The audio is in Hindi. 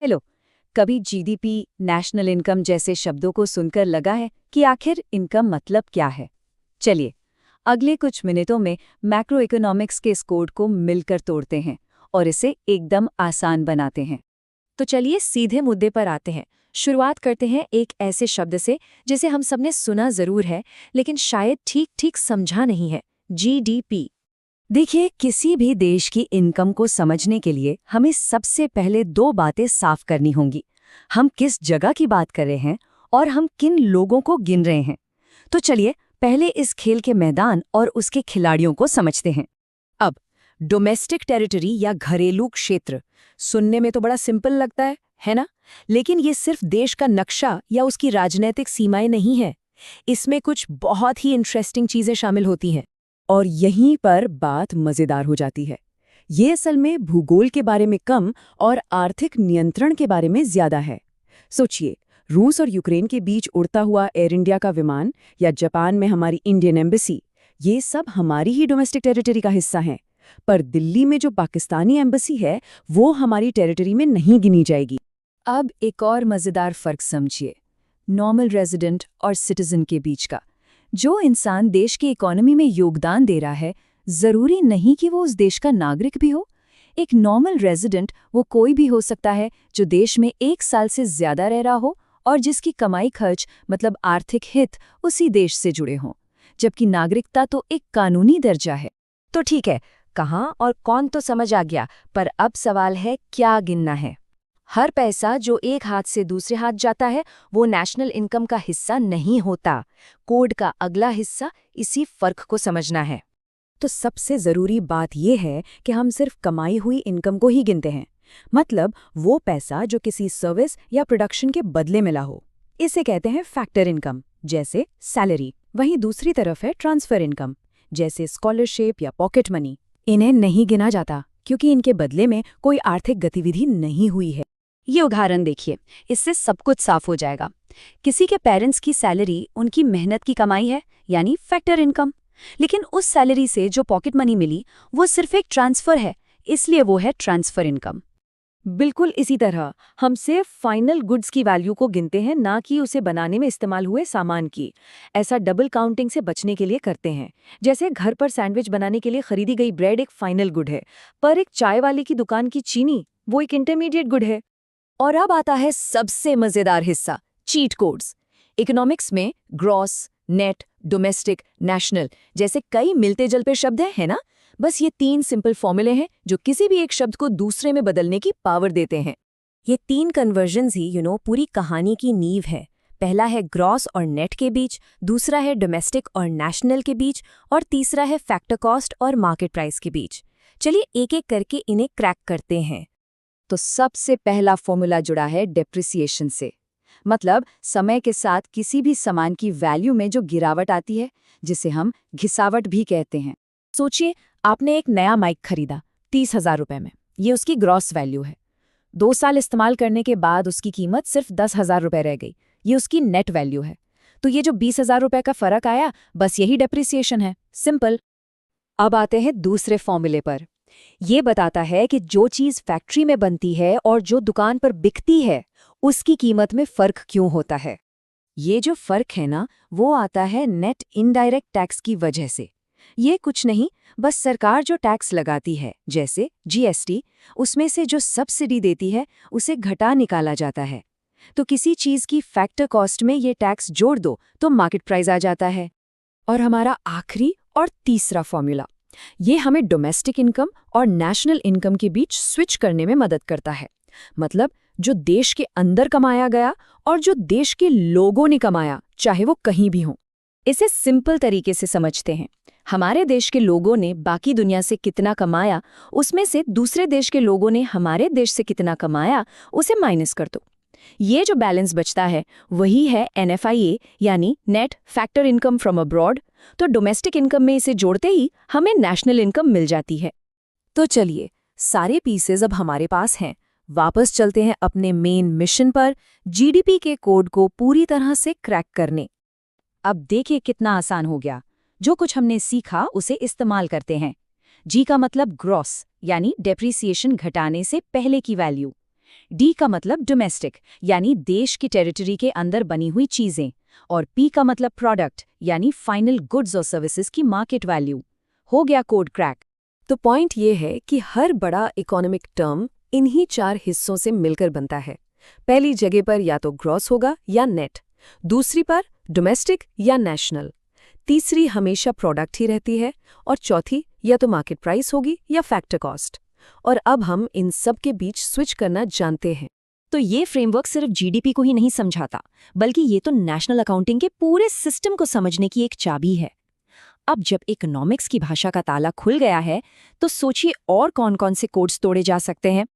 हेलो। कभी जीडीपी, नेशनल इनकम जैसे शब्दों को सुनकर लगा है कि आखिर इनका मतलब क्या है? चलिए, अगले कुछ मिनटों में मैक्रो इकोनॉमिक्स के इस कोड को मिलकर तोड़ते हैं और इसे एकदम आसान बनाते हैं। तो चलिए सीधे मुद्दे पर आते हैं। शुरुआत करते हैं एक ऐसे शब्द से जिसे हम सबने सुना जरूर है, लेकिन शायद ठीक ठीक समझा नहीं है। जीडीपी। देखिए, किसी भी देश की इनकम को समझने के लिए हमें सबसे पहले दो बातें साफ करनी होंगी। हम किस जगह की बात कर रहे हैं और हम किन लोगों को गिन रहे हैं। तो चलिए पहले इस खेल के मैदान और उसके खिलाड़ियों को समझते हैं। अब डोमेस्टिक टेरिटरी या घरेलू क्षेत्र सुनने में तो बड़ा सिंपल लगता है ना? लेकिन ये सिर्फ देश का नक्शा या उसकी राजनीतिक सीमाएं नहीं है। इसमें कुछ बहुत ही इंटरेस्टिंग चीजें शामिल होती हैं। और यहीं पर बात मजेदार हो जाती है। ये असल में भूगोल के बारे में कम और आर्थिक नियंत्रण के बारे में ज्यादा है। सोचिए, रूस और यूक्रेन के बीच उड़ता हुआ एयर इंडिया का विमान या जापान में हमारी इंडियन एम्बेसी, ये सब हमारी ही डोमेस्टिक टेरिटरी का हिस्सा हैं। पर दिल्ली में जो पाकिस्तानी एम्बेसी है, वो हमारी टेरिटरी में नहीं गिनी जाएगी। अब एक और मजेदार फर्क समझिए, नॉर्मल रेजिडेंट और सिटीजन के बीच का। जो इंसान देश की इकोनॉमी में योगदान दे रहा है, जरूरी नहीं कि वो उस देश का नागरिक भी हो। एक नॉर्मल रेजिडेंट वो कोई भी हो सकता है जो देश में 1 साल से ज्यादा रह रहा हो और जिसकी कमाई खर्च मतलब आर्थिक हित उसी देश से जुड़े हों। जबकि नागरिकता तो एक कानूनी दर्जा है। तो ठीक है, कहाँ और कौन तो समझ आ गया, पर अब सवाल है क्या गिनना है। हर पैसा जो एक हाथ से दूसरे हाथ जाता है वो नेशनल इनकम का हिस्सा नहीं होता। कोड का अगला हिस्सा इसी फर्क को समझना है। तो सबसे जरूरी बात यह है कि हम सिर्फ कमाई हुई इनकम को ही गिनते हैं, मतलब वो पैसा जो किसी सर्विस या प्रोडक्शन के बदले मिला हो। इसे कहते हैं फैक्टर इनकम, जैसे सैलरी। वहीं दूसरी तरफ है ट्रांसफर इनकम, जैसे स्कॉलरशिप या पॉकेट मनी। इन्हें नहीं गिना जाता क्योंकि इनके बदले में कोई आर्थिक गतिविधि नहीं हुई है। ये उदाहरण देखिए, इससे सब कुछ साफ हो जाएगा। किसी के पेरेंट्स की सैलरी उनकी मेहनत की कमाई है, यानी फैक्टर इनकम। लेकिन उस सैलरी से जो पॉकेट मनी मिली वो सिर्फ एक ट्रांसफर है, इसलिए वो है ट्रांसफर इनकम। बिल्कुल इसी तरह हम सिर्फ फाइनल गुड्स की वैल्यू को गिनते हैं, ना कि उसे बनाने में इस्तेमाल हुए सामान की। ऐसा डबल काउंटिंग से बचने के लिए करते हैं। जैसे घर पर सैंडविच बनाने के लिए खरीदी गई ब्रेड एक फाइनल गुड है, पर एक चाय वाले की दुकान की चीनी वो एक इंटरमीडिएट गुड है। और अब आता है सबसे मजेदार हिस्सा, चीट कोड्स। इकोनॉमिक्स में ग्रॉस, नेट, डोमेस्टिक, नेशनल जैसे कई मिलते जुलते शब्द हैं, है ना? बस ये 3 सिंपल फॉर्मूले हैं जो किसी भी एक शब्द को दूसरे में बदलने की पावर देते हैं। ये 3 कन्वर्जन्स ही पूरी कहानी की नींव है। पहला है ग्रॉस और नेट के बीच, दूसरा है डोमेस्टिक और नेशनल के बीच, और तीसरा है फैक्टर कॉस्ट और मार्केट प्राइस के बीच। चलिए एक एक करके इन्हें क्रैक करते हैं। तो सबसे पहला फॉर्मूला जुड़ा है डेप्रिसिएशन से, मतलब समय के साथ किसी भी सामान की वैल्यू में जो गिरावट आती है, जिसे हम घिसावट भी कहते हैं। सोचिए, आपने एक नया माइक खरीदा 30,000 रुपए में। ये उसकी ग्रॉस वैल्यू है। 2 साल इस्तेमाल करने के बाद उसकी कीमत सिर्फ 10,000 रुपए रह गई। ये उसकी नेट वैल्यू है। तो ये जो 20,000 रुपए का फर्क आया, बस यही डेप्रिसिएशन है। सिंपल। अब आते हैं दूसरे फॉर्मूले पर। ये बताता है कि जो चीज़ फैक्ट्री में बनती है और जो दुकान पर बिकती है, उसकी कीमत में फर्क क्यों होता है। ये जो फर्क है ना, वो आता है नेट इनडायरेक्ट टैक्स की वजह से। ये कुछ नहीं, बस सरकार जो टैक्स लगाती है, जैसे जीएसटी, उसमें से जो सब्सिडी देती है उसे घटा निकाला जाता है। तो किसी चीज़ की फैक्टर कॉस्ट में ये टैक्स जोड़ दो तो मार्केट प्राइस आ जाता है। और हमारा आखिरी और तीसरा फॉर्मूला, ये हमें डोमेस्टिक इनकम और नेशनल इनकम के बीच स्विच करने में मदद करता है। मतलब जो देश के अंदर कमाया गया और जो देश के लोगों ने कमाया, चाहे वो कहीं भी हो। इसे सिंपल तरीके से समझते हैं। हमारे देश के लोगों ने बाकी दुनिया से कितना कमाया, उसमें से दूसरे देश के लोगों ने हमारे देश से कितना कमाया, उसे माइनस कर दो। ये जो बैलेंस बचता है वही है NFIA, यानी net factor income from abroad. तो डोमेस्टिक इनकम में इसे जोड़ते ही हमें नेशनल इनकम मिल जाती है। तो चलिए, सारे पीसेज अब हमारे पास हैं। वापस चलते हैं अपने मेन मिशन पर, जीडीपी के कोड को पूरी तरह से क्रैक करने। अब देखिए कितना आसान हो गया। जो कुछ हमने सीखा उसे इस्तेमाल करते हैं। जी का मतलब ग्रॉस, यानी डेप्रिसिएशन घटाने से पहले की वैल्यू। डी का मतलब डोमेस्टिक यानी देश की टेरिटरी के अंदर बनी हुई चीजें, और पी का मतलब प्रोडक्ट यानी फाइनल गुड्स और सर्विसेज की मार्केट वैल्यू। हो गया कोड क्रैक। तो पॉइंट ये है कि हर बड़ा इकोनॉमिक टर्म इन्हीं 4 हिस्सों से मिलकर बनता है। पहली जगह पर या तो ग्रॉस होगा या नेट, दूसरी पर डोमेस्टिक या नेशनल, तीसरी हमेशा प्रोडक्ट ही रहती है, और चौथी या तो मार्केट प्राइस होगी या फैक्टर कॉस्ट। और अब हम इन सब के बीच स्विच करना जानते हैं। तो ये फ्रेमवर्क सिर्फ जीडीपी को ही नहीं समझाता, बल्कि ये तो नेशनल अकाउंटिंग के पूरे सिस्टम को समझने की एक चाबी है। अब जब इकोनॉमिक्स की भाषा का ताला खुल गया है, तो सोचिए और कौन-कौन से कोड्स तोड़े जा सकते हैं।